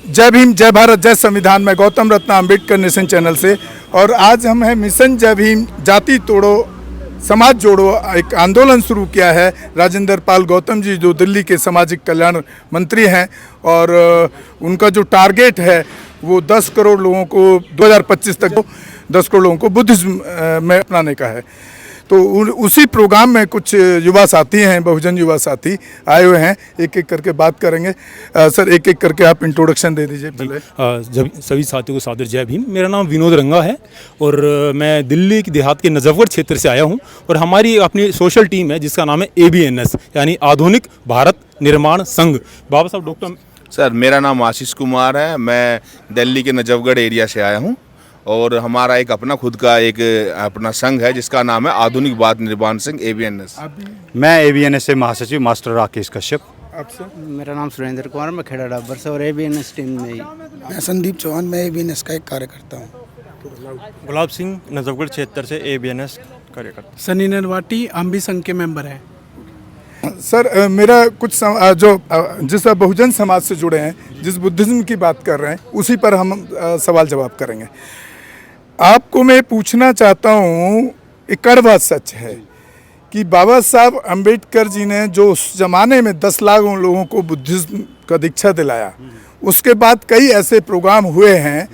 जय भीम, जय भारत, जय संविधान। मैं गौतम रत्न अम्बेडकर नेशन चैनल से, और आज हम हैं मिशन जय भीम जाति तोड़ो समाज जोड़ो, एक आंदोलन शुरू किया है राजेंद्र पाल गौतम जी, जो दिल्ली के सामाजिक कल्याण मंत्री हैं, और उनका जो टारगेट है वो 10 करोड़ लोगों को 2025 तक 10 करोड़ लोगों को बुद्धिज्म में अपनाने का है। तो उसी प्रोग्राम में कुछ युवा साथी हैं, बहुजन युवा साथी आए हुए हैं, एक एक करके बात करेंगे। सर, एक एक करके आप इंट्रोडक्शन दे दीजिए पहले। सभी साथियों को सादर जय भीम। मेरा नाम विनोद रंगा है और मैं दिल्ली के देहात के नजफगढ़ क्षेत्र से आया हूं, और हमारी अपनी सोशल टीम है जिसका नाम है ABNS, यानी आधुनिक भारत निर्माण संघ। बाबा साहब डॉक्टर। सर, मेरा नाम आशीष कुमार है, मैं दिल्ली के नजफगढ़ एरिया से आया हूं, और हमारा एक अपना खुद का एक अपना संघ है जिसका नाम है आधुनिक भारत निर्माण संघ ABNS। मैं ABNS से महासचिव मास्टर राकेश कश्यप। मेरा नाम सुरेंद्र कुमार, मैं खेड़ा डाबर से और ABNS टीम में ही। मैं संदीप चौहान, मैं ABNS का एक कार्यकर्ता हूँ। गुलाब सिंह नजफगढ़ क्षेत्र से ABNS कार्यकर्ता। सनी नरवाटी, हम भी संघ के मेंबर हैं। सर, मेरा कुछ जिस बहुजन समाज से जुड़े हैं, जिस बुद्धिज्म की बात कर रहे हैं, उसी पर हम सवाल जवाब करेंगे। आपको मैं पूछना चाहता हूँ, एक कड़वा सच है कि बाबा साहब अम्बेडकर जी ने जो उस ज़माने में 10 लाख लोगों को बुद्धिज्म का दीक्षा दिलाया, उसके बाद कई ऐसे प्रोग्राम हुए हैं,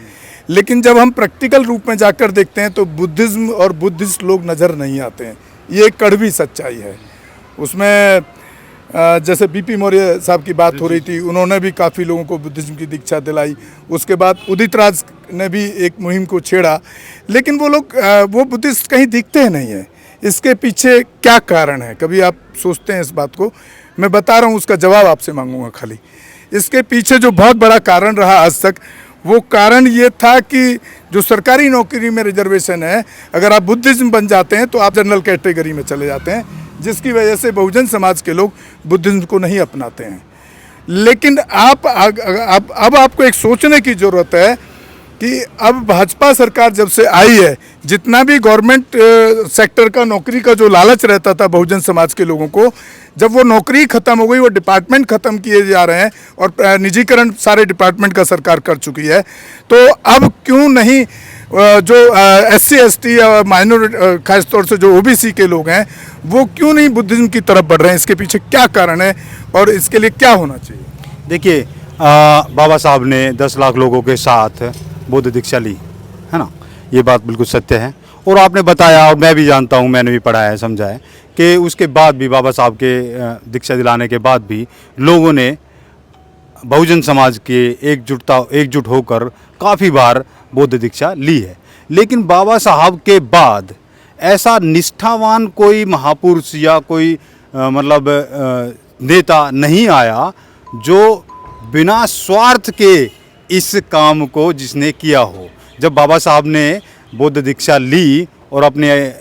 लेकिन जब हम प्रैक्टिकल रूप में जाकर देखते हैं तो बुद्धिज्म और बुद्धिस्ट लोग नज़र नहीं आते हैं। ये एक कड़वी सच्चाई है। उसमें जैसे BP मौर्य साहब की बात हो रही थी, उन्होंने भी काफ़ी लोगों को बुद्धिज्म की दीक्षा दिलाई। उसके बाद उदित राज ने भी एक मुहिम को छेड़ा, लेकिन वो लोग वो बुद्धिस्ट कहीं दिखते नहीं हैं। इसके पीछे क्या कारण है? कभी आप सोचते हैं इस बात को? मैं बता रहा हूँ, उसका जवाब आपसे मांगूंगा खाली। इसके पीछे जो बहुत बड़ा कारण रहा आज तक, वो कारण ये था कि जो सरकारी नौकरी में रिजर्वेशन है, अगर आप बुद्धिज्म बन जाते हैं तो आप जनरल कैटेगरी में चले जाते हैं, जिसकी वजह से बहुजन समाज के लोग बुद्धिज्म को नहीं अपनाते हैं। लेकिन अब आपको एक सोचने की ज़रूरत है कि अब भाजपा सरकार जब से आई है, जितना भी गवर्नमेंट सेक्टर का नौकरी का जो लालच रहता था बहुजन समाज के लोगों को, जब वो नौकरी ख़त्म हो गई, वो डिपार्टमेंट ख़त्म किए जा रहे हैं और निजीकरण सारे डिपार्टमेंट का सरकार कर चुकी है, तो अब क्यों नहीं जो SC ST या माइनॉरिटी, खासतौर से जो OBC के लोग हैं, वो क्यों नहीं बुद्धिज्म की तरफ बढ़ रहे हैं? इसके पीछे क्या कारण है और इसके लिए क्या होना चाहिए? देखिए, बाबा साहब ने 10 लाख लोगों के साथ बौद्ध दीक्षा ली है ना, ये बात बिल्कुल सत्य है। और आपने बताया, और मैं भी जानता हूँ, मैंने भी पढ़ा है, समझा है कि उसके बाद भी बाबा साहब के दीक्षा दिलाने के बाद भी लोगों ने बहुजन समाज के एकजुट होकर काफ़ी बार बौद्ध दीक्षा ली है। लेकिन बाबा साहब के बाद ऐसा निष्ठावान कोई महापुरुष या कोई नेता नहीं आया जो बिना स्वार्थ के इस काम को जिसने किया हो। जब बाबा साहब ने बौद्ध दीक्षा ली और अपने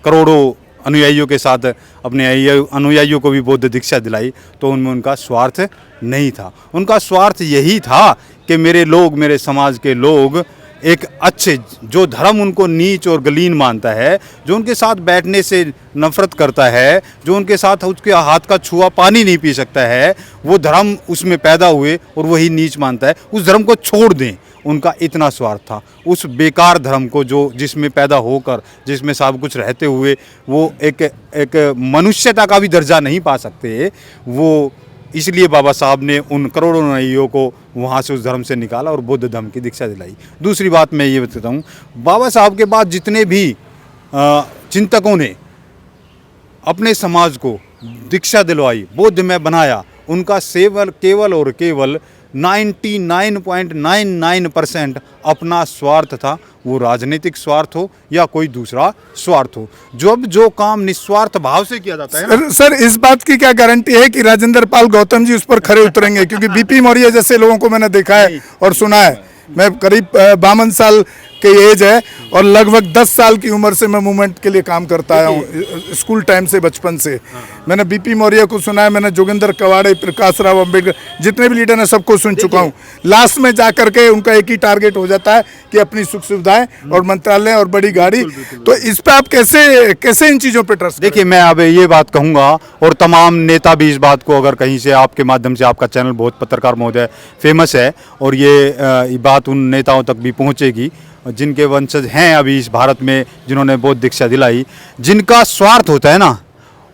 करोड़ों अनुयायियों के साथ अपने अनुयायियों को भी बौद्ध दीक्षा दिलाई, तो उनमें उनका स्वार्थ नहीं था। उनका स्वार्थ यही था कि मेरे समाज के लोग एक अच्छे, जो धर्म उनको नीच और गलीन मानता है, जो उनके साथ बैठने से नफरत करता है, जो उनके साथ उसके हाथ का छुआ पानी नहीं पी सकता है, वो धर्म उसमें पैदा हुए और वही नीच मानता है, उस धर्म को छोड़ दें। उनका इतना स्वार्थ था। उस बेकार धर्म को जिसमें पैदा होकर, जिसमें सब कुछ रहते हुए वो एक मनुष्यता का भी दर्जा नहीं पा सकते, वो इसलिए बाबा साहब ने उन करोड़ों अनुयायियों को वहाँ से उस धर्म से निकाला और बौद्ध धर्म की दीक्षा दिलाई। दूसरी बात मैं ये बताता हूँ, बाबा साहब के बाद जितने भी चिंतकों ने अपने समाज को दीक्षा दिलवाई, बौद्ध में बनाया, उनका केवल और केवल 99.99% अपना स्वार्थ था। वो राजनीतिक स्वार्थ हो या कोई दूसरा स्वार्थ हो, जो काम निस्वार्थ भाव से किया जाता है। सर, इस बात की क्या गारंटी है कि राजेंद्र पाल गौतम जी उस पर खरे उतरेंगे? क्योंकि BP मौर्य जैसे लोगों को मैंने देखा है और सुना है। मैं करीब 52 साल की एज है और लगभग 10 साल की उम्र से मैं मूवमेंट के लिए काम करता आया हूँ, स्कूल टाइम से, बचपन से। मैंने बीपी मौर्य को सुना है, मैंने जोगिंदर कवाड़े, प्रकाश राव अम्बेडकर, जितने भी लीडर हैं सबको सुन चुका हूँ। लास्ट में जा करके उनका एक ही टारगेट हो जाता है कि अपनी सुख सुविधाएं और मंत्रालय और बड़ी गाड़ी। तो इस पर आप कैसे इन चीज़ों पर ट्रस्ट? देखिए, मैं अब ये बात कहूँगा और तमाम नेता भी इस बात को, अगर कहीं से आपके माध्यम से, आपका चैनल बहुत पत्रकार महोदय फेमस है और ये बात उन नेताओं तक भी पहुँचेगी जिनके वंशज हैं अभी इस भारत में, जिन्होंने बौद्ध दीक्षा दिलाई। जिनका स्वार्थ होता है ना,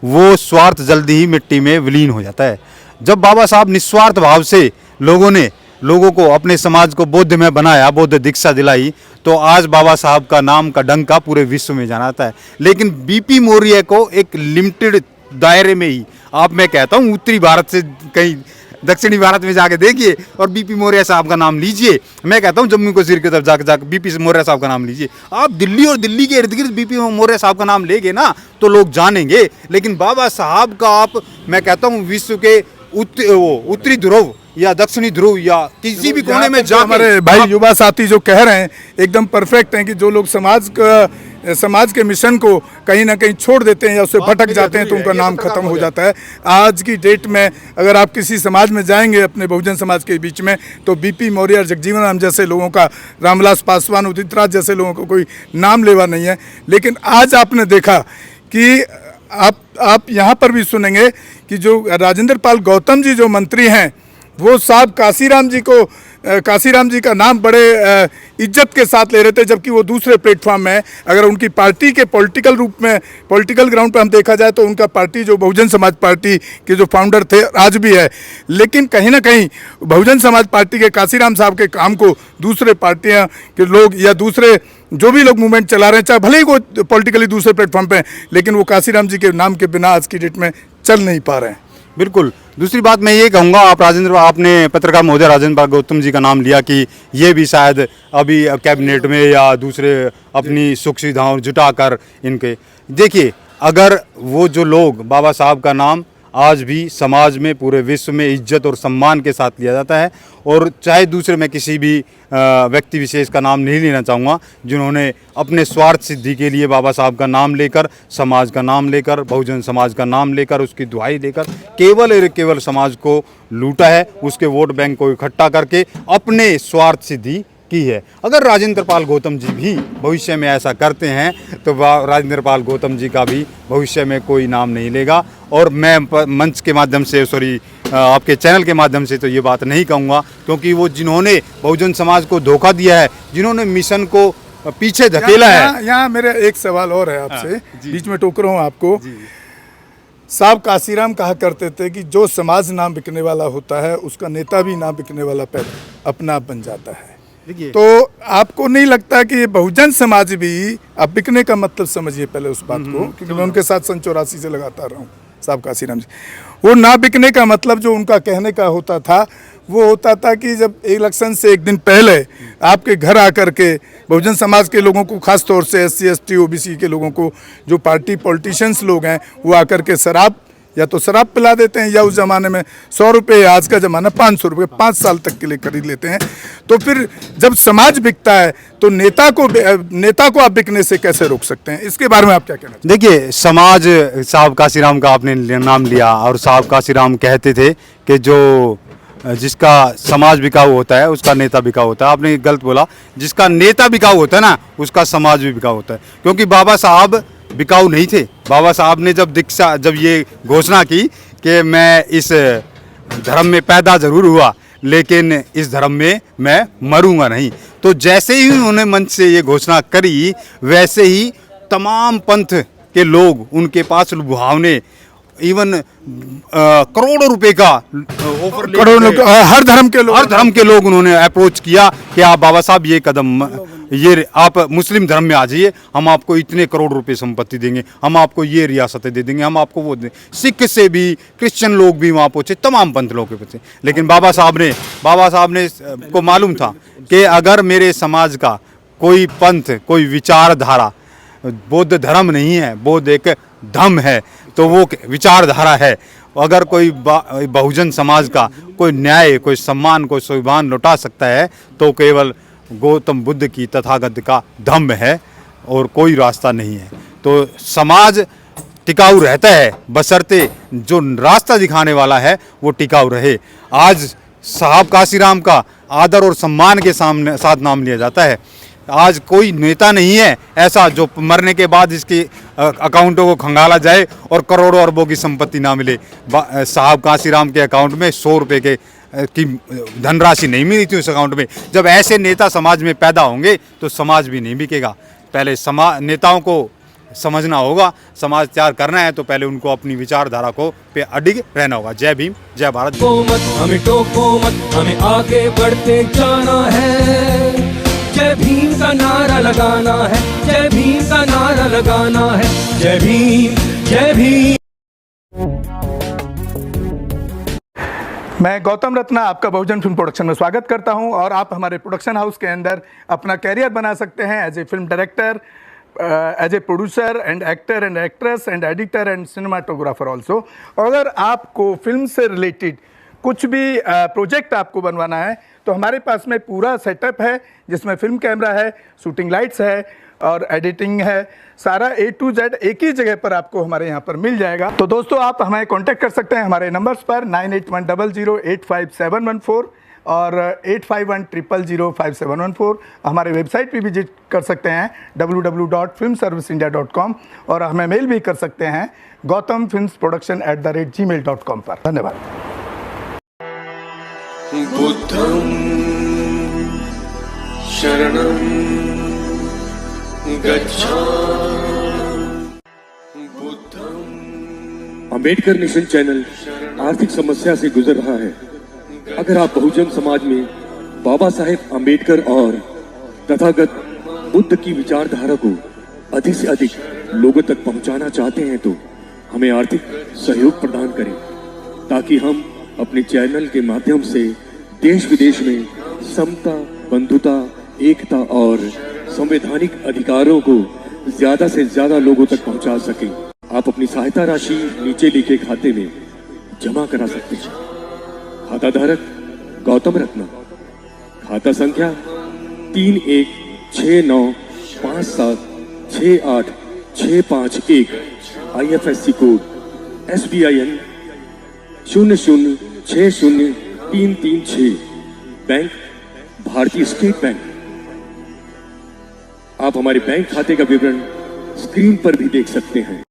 वो स्वार्थ जल्दी ही मिट्टी में विलीन हो जाता है। जब बाबा साहब निस्वार्थ भाव से लोगों को, अपने समाज को बौद्ध में बनाया, बौद्ध दीक्षा दिलाई, तो आज बाबा साहब का नाम का डंका पूरे विश्व में जाना जाता है। लेकिन बीपी मौर्य को एक लिमिटेड दायरे में ही, आप, मैं कहता हूँ उत्तरी भारत से कहीं दक्षिणी भारत में जाके देखिए और बीपी मौर्य साहब का नाम लीजिए। मैं कहता हूँ जम्मू कश्मीर की तरफ जाके बीपी मौर्य साहब का नाम लीजिए। आप दिल्ली और दिल्ली के इर्द गिर्द बीपी मौर्य साहब का नाम लेंगे ना तो लोग जानेंगे। लेकिन बाबा साहब का आप, मैं कहता हूँ विश्व के उत्तरी ध्रुव या दक्षिणी ध्रुव या किसी भी कोने में जा, हमारे भाई युवा साथी जो कह रहे हैं एकदम परफेक्ट हैं कि जो लोग समाज के मिशन को कहीं ना कहीं छोड़ देते हैं या उससे भटक जाते हैं तो उनका नाम खत्म हो जाता है। आज की डेट में अगर आप किसी समाज में जाएंगे अपने बहुजन समाज के बीच में, तो बीपी मौर्य और जगजीवन राम जैसे लोगों का, रामविलास पासवान, उदित राज जैसे लोगों का कोई नाम लेवा नहीं है। लेकिन आज आपने देखा कि आप यहाँ पर भी सुनेंगे कि जो राजेंद्र पाल गौतम जी जो मंत्री हैं, वो साहब काशीराम जी का नाम बड़े इज्जत के साथ ले रहे थे, जबकि वो दूसरे प्लेटफॉर्म में, अगर उनकी पार्टी के पॉलिटिकल रूप में, पॉलिटिकल ग्राउंड पर हम देखा जाए तो उनका पार्टी जो बहुजन समाज पार्टी के जो फाउंडर थे आज भी है। लेकिन कहीं ना कहीं बहुजन समाज पार्टी के काशीराम साहब के काम को दूसरे पार्टियां के लोग या दूसरे जो भी लोग मूवमेंट चला रहे हैं, चाहे भले ही वो पॉलिटिकली दूसरे प्लेटफॉर्म पर, लेकिन वो काशीराम जी के नाम के बिना आज की डेट में चल नहीं पा रहे हैं। बिल्कुल। दूसरी बात मैं ये कहूँगा, आपने पत्रकार महोदय राजेंद्र पाल गौतम जी का नाम लिया कि ये भी शायद अभी कैबिनेट में या दूसरे अपनी सुख सुविधाओं जुटा कर इनके, देखिए, अगर वो जो लोग, बाबा साहब का नाम आज भी समाज में, पूरे विश्व में इज्जत और सम्मान के साथ लिया जाता है। और चाहे दूसरे, मैं किसी भी व्यक्ति विशेष का नाम नहीं लेना चाहूँगा जिन्होंने अपने स्वार्थ सिद्धि के लिए बाबा साहब का नाम लेकर, समाज का नाम लेकर, बहुजन समाज का नाम लेकर, उसकी दुहाई लेकर केवल समाज को लूटा है, उसके वोट बैंक को इकट्ठा करके अपने स्वार्थ सिद्धि की है। अगर राजेंद्र पाल गौतम जी भी भविष्य में ऐसा करते हैं तो राजेंद्र पाल गौतम जी का भी भविष्य में कोई नाम नहीं लेगा। और मैं मंच के माध्यम से, आपके चैनल के माध्यम से तो ये बात नहीं कहूँगा, क्योंकि वो जिन्होंने बहुजन समाज को धोखा दिया है, जिन्होंने मिशन को पीछे धकेला है। यहाँ मेरा एक सवाल और है आपसे, बीच में टोक रहा हूँ आपको। साहब काशीराम कहा करते थे कि जो समाज नाम बिकने वाला होता है उसका नेता भी नाम बिकने वाला अपना आप बन जाता है। तो आपको नहीं लगता कि बहुजन समाज भी, आप बिकने का मतलब समझिए पहले उस बात को, क्योंकि मैं उनके साथ सन 84 से लगातार रहा हूँ, साहब काशीराम जी, वो ना बिकने का मतलब जो उनका कहने का होता था वो होता था कि जब इलेक्शन से एक दिन पहले आपके घर आकर के बहुजन समाज के लोगों को, खास तौर से SC ST OBC के लोगों को, जो पार्टी पॉलिटिशियंस लोग हैं, वो आकर के या तो शराब पिला देते हैं या उस ज़माने में 100 रुपये, आज का ज़माना 500 रुपये 5 साल तक के लिए खरीद लेते हैं। तो फिर जब समाज बिकता है तो नेता को आप बिकने से कैसे रोक सकते हैं? इसके बारे में आप क्या कहना चाहते हैं? देखिए, समाज, साहब काशीराम का आपने नाम लिया और साहब काशीराम कहते थे कि जिसका समाज बिकाऊ होता है उसका नेता बिकाऊ होता है। आपने गलत बोला, जिसका नेता बिकाऊ होता है ना उसका समाज भी बिकाऊ होता है, क्योंकि बाबा साहब बिकाऊ नहीं थे। बाबा साहब ने जब ये घोषणा की कि मैं इस धर्म में पैदा जरूर हुआ लेकिन इस धर्म में मैं मरूंगा नहीं, तो जैसे ही उन्होंने मंच से ये घोषणा करी वैसे ही तमाम पंथ के लोग उनके पास लुभावने, इवन करोड़ों रुपए का ऑफर, हर धर्म के लोग उन्होंने अप्रोच किया कि आप बाबा साहब ये कदम, ये आप मुस्लिम धर्म में आ जाइए, हम आपको इतने करोड़ रुपए संपत्ति देंगे, हम आपको ये रियासतें दे देंगे, हम आपको वो देंगे। सिख से भी, क्रिश्चियन लोग भी वहाँ पहुँचे, तमाम पंथ लोग पहुँचे। लेकिन बाबा साहब ने को मालूम था कि अगर मेरे समाज का कोई पंथ, कोई विचारधारा, बौद्ध धर्म नहीं है, बौद्ध एक धम्म है, तो वो विचारधारा है। अगर कोई बहुजन समाज का कोई न्याय, कोई सम्मान, कोई स्वाभिमान लौटा सकता है तो केवल गौतम बुद्ध की तथागत का धम्म है और कोई रास्ता नहीं है। तो समाज टिकाऊ रहता है बशर्ते जो रास्ता दिखाने वाला है वो टिकाऊ रहे। आज साहब काशीराम का आदर और सम्मान के साथ नाम लिया जाता है। आज कोई नेता नहीं है ऐसा जो मरने के बाद इसके अकाउंटों को खंगाला जाए और करोड़ों अरबों की संपत्ति ना मिले। साहब काशीराम के अकाउंट में 100 रुपये की धनराशि नहीं मिली थी उस अकाउंट में। जब ऐसे नेता समाज में पैदा होंगे तो समाज भी नहीं बिकेगा। पहले नेताओं को समझना होगा, समाज तैयार करना है तो पहले उनको अपनी विचारधारा को पे अडिग रहना होगा। जय भीम, जय भारत। हमें टोको मत, हमें आगे बढ़ते जाना है। जय भीम का नारा लगाना है, जय भीम का नारा लगाना है। जय भीम, जय भीम। मैं गौतम रत्ना आपका बहुजन फिल्म प्रोडक्शन में स्वागत करता हूं और आप हमारे प्रोडक्शन हाउस के अंदर अपना कैरियर बना सकते हैं as a film director, as a producer and actor and actress and editor and cinematographer also. अगर आपको फिल्म से रिलेटेड कुछ भी प्रोजेक्ट आपको बनवाना है तो हमारे पास में पूरा सेटअप है जिसमें फिल्म कैमरा है, शूटिंग लाइट्स है और एडिटिंग है। सारा A to Z एक ही जगह पर आपको हमारे यहाँ पर मिल जाएगा। तो दोस्तों आप हमें कांटेक्ट कर सकते हैं हमारे नंबर्स पर 9810085714 और 8510005714। हमारे वेबसाइट पे विजिट कर सकते हैं www.filmserviceindia.com और हमें मेल भी कर सकते हैं gautamfilmsproduction@gmail.com पर। धन्यवाद। बुद्धं शरणं गच्छामि। अंबेडकर मिशन चैनल आर्थिक समस्या से गुजर रहा है। अगर आप बहुजन समाज में बाबा साहेब अंबेडकर और तथागत बुद्ध की विचारधारा को अधिक से अधिक लोगों तक पहुंचाना चाहते हैं तो हमें आर्थिक सहयोग प्रदान करें ताकि हम अपने चैनल के माध्यम से देश विदेश में समता, बंधुता, एकता और संवैधानिक अधिकारों को ज्यादा से ज्यादा लोगों तक पहुंचा सकें। आप अपनी सहायता राशि नीचे लिखे खाते में जमा करा सकते हैं। खाता धारक गौतम रत्ना, खाता संख्या 316957686551, IFSC कोड SBIN 0060336, बैंक भारतीय स्टेट बैंक। आप हमारे बैंक खाते का विवरण स्क्रीन पर भी देख सकते हैं।